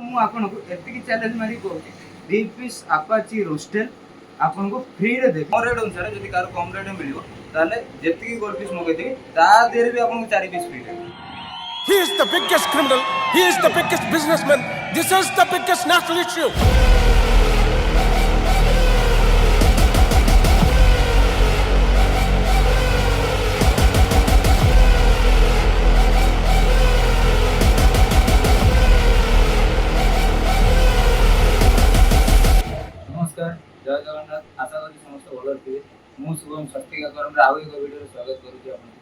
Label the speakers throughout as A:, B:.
A: मु आपनको एतिकी चैलेंज मारी कहूँ 2 पीस अपाची रोस्टेल आपको फ्री रे दे मोर रेट अनुसार जदि कार कम रेट मिलियो ताले जेतिकी गोल पीस मगैथिबी ता देर भी आपको 4 पीस फ्री दे।
B: He is the biggest criminal. He is the biggest businessman. This is the biggest national issue.
A: नमस्कार जय जगन्नाथ आशा करी समस्त भल थे मु शुभम स्वस्तिक आकर आउ एक वीडियो स्वागत करुच्ची आपन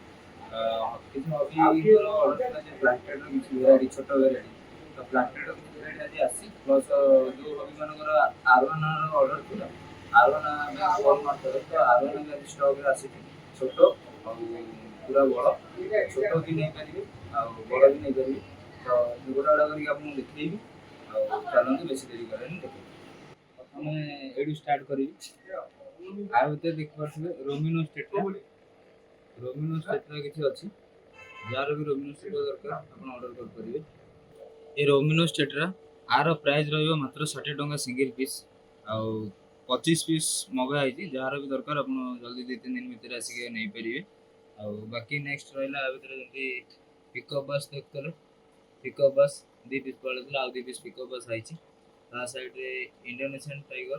A: किसी अभी ऑर्डर था जे प्लांटेड रो किसी वेराइटी छोट वेराइटी तो प्लांटेड रो किसी वेराइटी आज आसी प्लस जो अभी मानकर आरवाना रो ऑर्डर थिला आरवाना में कॉल मारते तो आरवाना में स्टॉक रे आसी छोट और पूरा बड़ छोट भी नहीं पारिबे और बड़ भी नहीं पारिबे तो गोटा गोटा करके आपन देखैबी और चलंतु बेसी देरी करेनी देखै प्रथम एडू स्टार्ट करी आ भीतर देख पारे रोमिनो स्टेट किसी अच्छी जार भी रोमिनो स्टेट दरकार आप ऑर्डर कर पारे ये रोमिनो स्टेट्रा आर प्राइस रत्र 60 टंका सिंगल पीस आउ 25 पीस मगाई जार भी दरकार आप जल्दी 2-3 दिन भितर आसिक नहीं पारे आउ बाकी नेक्स्ट रहा भितर जमी पिकअप बस देखते पिकअप बस 2 पीस पड़ा आउ 2 पीस पिकअप बस आई साइड रे इंडोनेशियन टाइगर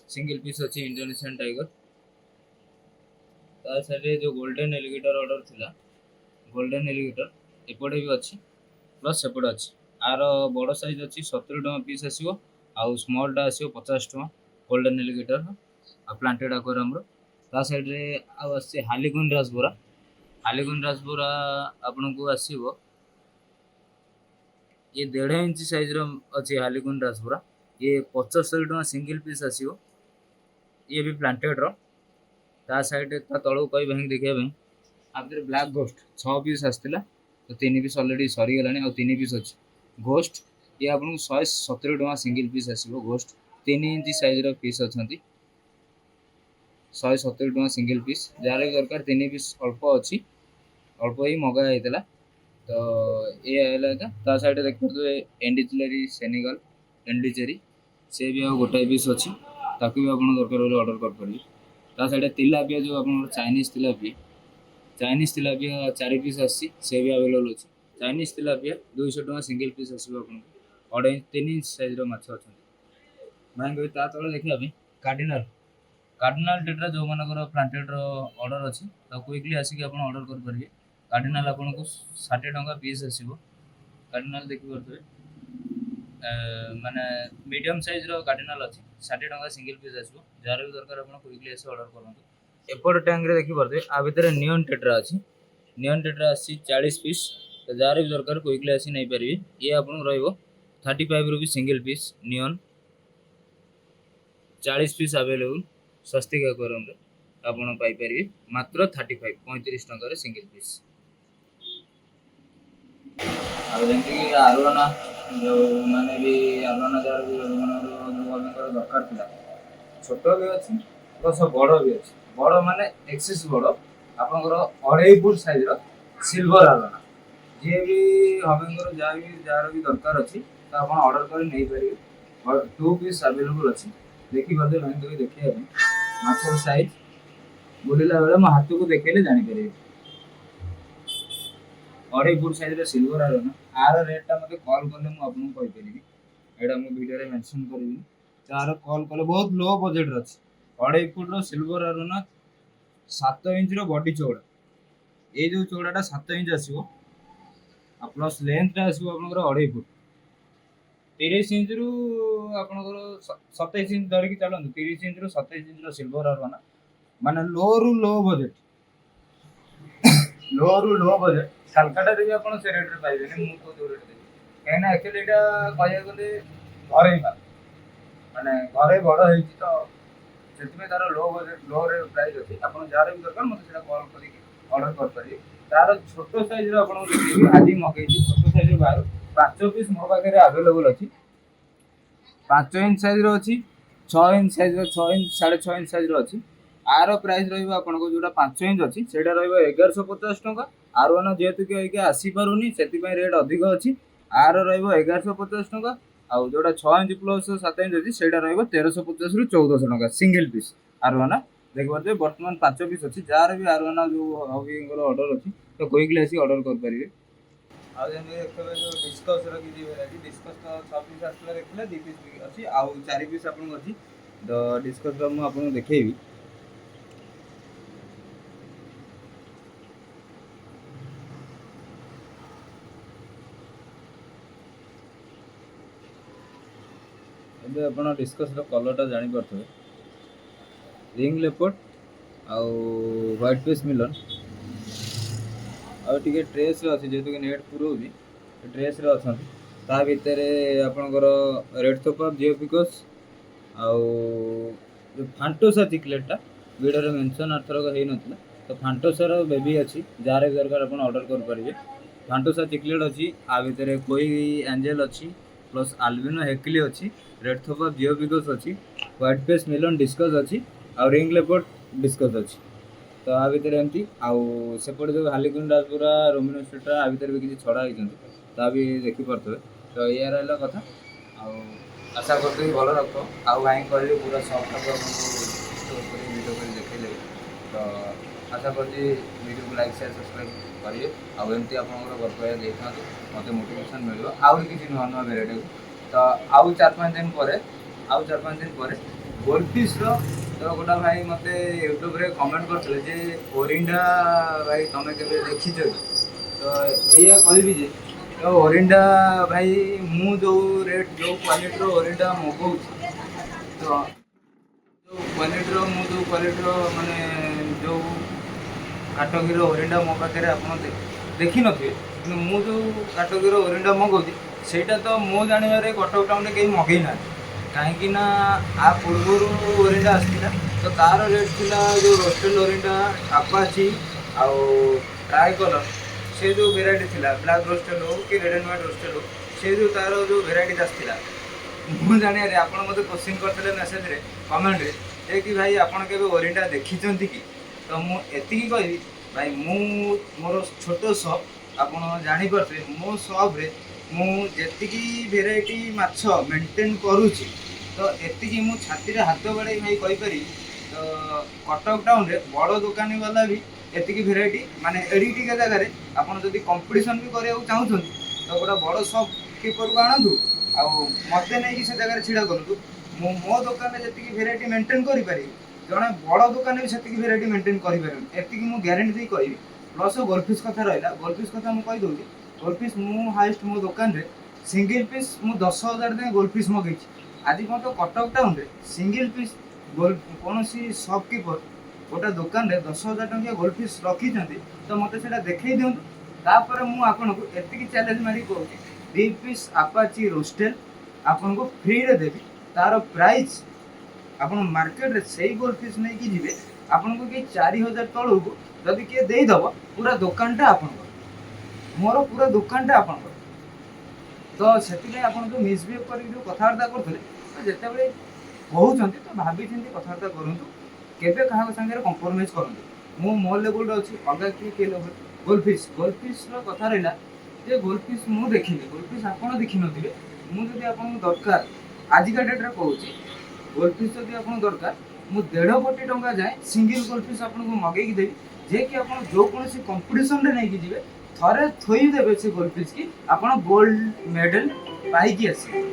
A: सिंगल पीस अच्छी इंडोनेशियन टाइगर ता साइड रे जो गोल्डन एलिगेटर ऑर्डर थिला गोल्डन एलिगेटर एपटे भी अच्छी प्लस सेपटे अच्छी आर बड़ साइज अच्छी 70 टका पीस आसीबो आउ स्मॉल टा आसीबो 50 टका गोल्डन एलिगेटर आ प्लांटेड एक्वेरियम रो ता साइड रे आ आसी हालीगुन रासबोरा आपन को आसीबो ये 1.5 इंच साइज रो अच्छी हालीगुन रासबोरा ये 75 टका सिंगल पीस आसीबो ये भी प्लांटेड रो ता साइड ता तळो कई भाई देखिया भाई आपरे ब्लैक गोस्ट 6 पीस आस्तिला तो 3 पीस ऑलरेडी सरी गलानी और 3 पीस अछि गोस्ट ये आपन 170 टका सिंगल पीस आसीबो गोस्ट 3 इंच साइज रो पीस अछंती 170 टका सिंगल पीस जार दरकार 3 पीस अल्प अछि अल्प ही मगा आइतला तो ये आइला ता साइड देख तो एंडिचलरी सेनेगल एंडिचेरी से भी गोटाए पीस अछि ताकू भी आपन दरकार होले ऑर्डर कर पारिबे ता साइड तिलापिया जो आपन चाइनीज तिलापिया 4 पीस आसी से भी अवेलेबल अछि चाइनीज तिलापिया 200 टका सिंगल पीस आसीबो आपन 3 इंच साइज रो माछ अछन भाई ता तळे देखिया भाई कार्डिनल टेट्रा जो मानकर प्लांटेड रो ऑर्डर अछि तो क्विकली आसी आपन ऑर्डर कर पारिबे कार्डिनल आपन को 60 टका पीस आसीबो कार्डिनल देखि परतबे माने मीडियम साइज रो कार्डिनल अछि 60 टका सिंगल पीस आसीबो जार भी दरकार आपन क्विकली आसी ऑर्डर करंतु एपट टैंक रे देखि परते आ भीतर नियन टेट्रा आसी 40 पीस तो जार भी दरकार क्विकली आसी नहीं पारिबे ये आपन रहइबो 35 रुपीस सिंगल पीस नियन 40 पीस अवेलेबल स्वस्तिक एक्वेरियम रे आपन पाई पारिबे मात्र 35 टका रे सिंगल पीस आ जेंति आरोना जो माने भी आरोना जार भी मानकर दरकार थिला छोट भी अछि प्लस बड़ भी अछि बड़ माने एक्सेस बड़ आपनकर 2.5 फुट साइज रो सिल्वर आरोना जे भी हमनकर जार भी दरकार अछि तो आपन ऑर्डर कर नहीं पारिबे और 2 पीस अवेलेबल अछि देखि बदे मैं तो देखिए माछर साइज बोलिला बेले म हाथ को देखेले जानि पारिबे 2.5 फुट साइज रो सिल्वर आरोना आर रेट मते कॉल करले मु आपन कहि परिबी एडा मु वीडियो रे मेंशन करबी तार कॉल करले बहुत लो बजट रो 2.5 फुट रो सिल्वर आरोना 7 इंच रो बॉडी चौड़ा ए जो चौड़ाटा 7 इंच आसीबो आ प्लस लेंथ टा आसीबो आपनकर 2.5 फुट 30 इंच रु आपनकर 27 इंच धरि कि चलंतु 30 इंच रु 27 इंच रो सिल्वर आरोना माने लो बजट कलकत्ता रे भी आपन से रेट रे पाइबे नै मु तो जो रेट दे कहना एक्चुअली एटा कहया गले घरे माने घरे बड़ हेछि तो सेति में तार लो बजट लो रे प्राइस अछि आपन जार भी दरकार मते सेटा कॉल करी ऑर्डर कर पारी तार छोटो साइज रो आपन देखि आजि मगै छी छोटो साइज रो बाहर 5 पीस मो पाखे रे अवेलेबल अछि 5 इंच साइज रो अछि 6 इंच साइज रो 6 इंच 6.5 इंच साइज रो अछि आर प्राइस रहिबो आपन को जोटा 5 इंच अछि सेटा रहिबो 1150 टका आर वन जेतु के आसी पारुनी सेति पय रेट अधिक अछि आर रहिबो 1150 टंका आउ जोटा 6 इंच प्लस 7 इंच अछि सेटा रहिबो 1350 रु 1400 टंका सिंगल पीस आरवाना देखि पारबे वर्तमान 5 पीस अछि जार भी आरवाना जो हबीଙ୍କର ऑर्डर अछि तो क्विकली आसी ऑर्डर कर परिबे आ जेने देखबे जो डिस्कस ର କିଛି भेराइटी डिस्कस तो 6 पीस आसला देखले 2 पीस अछि आउ 4 पीस आपन अछि तो डिस्कस ର मु आपन देखेबी ଏବେ ଆପଣ ଡିସ୍କସ୍ର କଲର୍ଟା ଜାଣିପାରୁଥିବେ ରିଙ୍ଗ ଲେପର୍ଡ ଆଉ ହ୍ୱାଇଟ୍ ପିସ୍ ମିଲନ୍ ଆଉ ଟିକେ ଟ୍ରେସ୍ରେ ଅଛି ଯେହେତୁ କି ନେଟ୍ ପୁରଉଛି ଟ୍ରେସ୍ରେ ଅଛନ୍ତି ତା ଭିତରେ ଆପଣଙ୍କର ରେଡ୍ ସୋଫା ଜିଓ ପିକସ୍ ଆଉ ଯେଉଁ ଫାଣ୍ଟୋସା ଚିକ୍ଲେଟ୍ଟା ଭିଡ଼ିଓରେ ମେନସନ୍ ଆରଥରକ ହେଇନଥିଲା ତ ଫାଣ୍ଟୋସାର ବେବି ଅଛି ଯାହାର ବି ଦରକାର ଆପଣ ଅର୍ଡ଼ର କରିପାରିବେ ଫାଣ୍ଟୋସା ଚିକ୍ଲେଟ୍ ଅଛି ଆ ଭିତରେ କୋଇ ଆଞ୍ଜେଲ୍ ଅଛି ପ୍ଲସ୍ ଆଲବିनो ହେକିଲି ଅଛି रेड थोपा जिओ पिकस अच्छी व्हाइट फेस मिलन डिस्कस अच्छी आ रिंग लेपर्ड डिस्कस अच्छी तो आ भितर एमती आउ सेपटे जो हालीकुंड राजपुरा रोमिनो स्ट्रीटा आ भितर भी किसी छड़ा होती ता भी देखिपे तो ये रहा कथा आउ आशा करते भल रख आउ कहीं कह पूरा सफ्ट वीडियो कर देखेले तो आशा कर वीडियो को लाइक शेयर सब्सक्राइब करेंगे आमती आप गल्प देखा मत मोटिवेशन मिल आउ किसी नुआ नुआ भेराइटी तो आउ 4-5 दिन पर गोल्डफिश तो गोटा भाई मत यूट्यूब रे कमेंट करते जे ओरिंडा भाई तुम के देखी तो ये कहबी जे तो ओरिंडा भाई मु जो रेट जो क्वालिटी ओरिंडा मगाऊ तो जो क्वालिटी मु जो क्वालिटी माने जो काटगोरी ओरिंडा मो पाखे आप देखी नी मु जो काटगोरी ओरिंडा मगाऊँ सेटा तो मो जानवर कटक टाउन कहीं मगई ना कहीं आ पूर्वर ओरिंडा आसला तो तार रेट थिला जो रोस्टेड ओरिंडा आपाची आउ ट्राई कलर से जो भेराइटी थिला ब्लैक रोस्टेड हो कि रेड एंड व्हाइट रोस्टेड हो से जो तार जो भेराइटी आसला मु जानिए आप क्वेश्चन करते मेसेज रे कमेंट रे कि भाई आपन के ओरिंडा देखी कि तो मुझे कहबी भाई मु मोर छोट शॉप आप जापारे मो शॉप रे मुझे भेराइटी माछ मेंटेन करुच्ची तो एति मु छाती हाथ बढ़ाई भाई कहीपरि तो कटक टाउन रे बड़ दुकानी वाला भी एति भेराइटी माने एडिटी के जगह आपड़ जदि कंपटीशन भी करने चाहूँ तो गोटे बड़ शॉप कीपर को आणतु आ मत नहीं से जगह छिड़ा करूँ मो दुकान में जी भेराइटी मेंटेन करें जड़े बड़ दुकान भी से भेराइटी मेंटेन करें मुझे ग्यारंटी दी कह प्लस गोल्डफिश कथा रहा गोल्डफिश कथा मुझे कहीदे गोल्डफिश मु हाइस्ट मो दुकान रे सिंगल पीस मु 10,000 दे गोल्डफिश मगई आज मैं तो कटक टाउन रे सिंगल पीस कौन शॉपकीपर गोटे दुकान रे 10,000 टंकिया गोल्डफिश रखी तो मत से देखई दिंतु तापर मुझे एति चैलेंज मारी कहूँ 2 पीस आपाची रोस्टेल आपन को फ्री रे देवी तार प्राइस आप मार्केट रे से गोल्डफिश नहीं कि जीवे आपन को कि 4,000 तलू को जदि किए देदब पूरा दुकानटा आप मोर पूरा दुकानटा आप तो से आप जो मिसबिहेव कर जो कथबार्ता करते जिते कहते तो भाभी चिंती कथबार्ता करूँ केवे क्या सागर कंप्रोमाइज करूँ मो मो लेवल अच्छी अलग किए लेवल गोल्डफिश कथा रहा जे गोल्डफिश मुझे देखिनी गोल्डफिश आप देखी नी मुझे आपको दरकार आजिका डेट्रे कहूँ गोल्डफिश जब आप दरकार मु 1.5 कोटी टंका जाए सिंगल गोल्डफिश आपको मगेकी देवी जे कि आप जो कौन कंपटीशन रे नहीं जी थरे थोईदेवे से गोल्डफिश की आप गोल्ड मेडल पाई आसे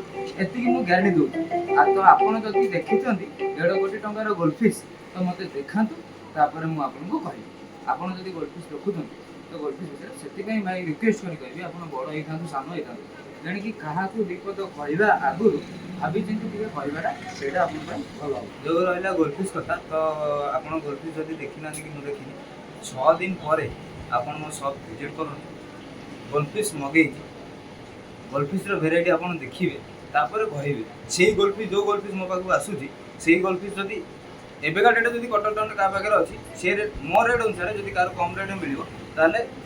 A: एति मु ग्यारंटी दूँ तो आपड़ जब देखी 1.5 कोटी टंकार गोल्डफिश तो मत देखा मुझे कह आप गोल्डफिश रखुं तो गोल्डफिश विषय से भाई रिक्वेस्ट करी आप बड़ होता सान होता जाणी कि क्या विपद कहवा आगुरी भाभी चिंती कहवाटा से भल जो रहा गोल्डफिश कथा तो आप गोल्डफिश जब देखी ना कि मुझे देखी 6 दिन पर आप मो शॉप विजिट कर गोल्डफिश मगई गोल्डफिश भेराइटी आप देखिए तापर कहबे से गोल्डफिश जो गोल्डफिश मो पाक आसूसी से गोल्डफिश जदि एवेका डेट जब कटक टाउन क्या पाखे अच्छी से रेट मो रेट अनुसार जब कार कम रेट मिल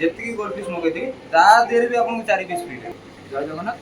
A: जी गोल्डफिश मगई ता देहरे भी आपको 4 पीस फ्री जय जगन्नाथ।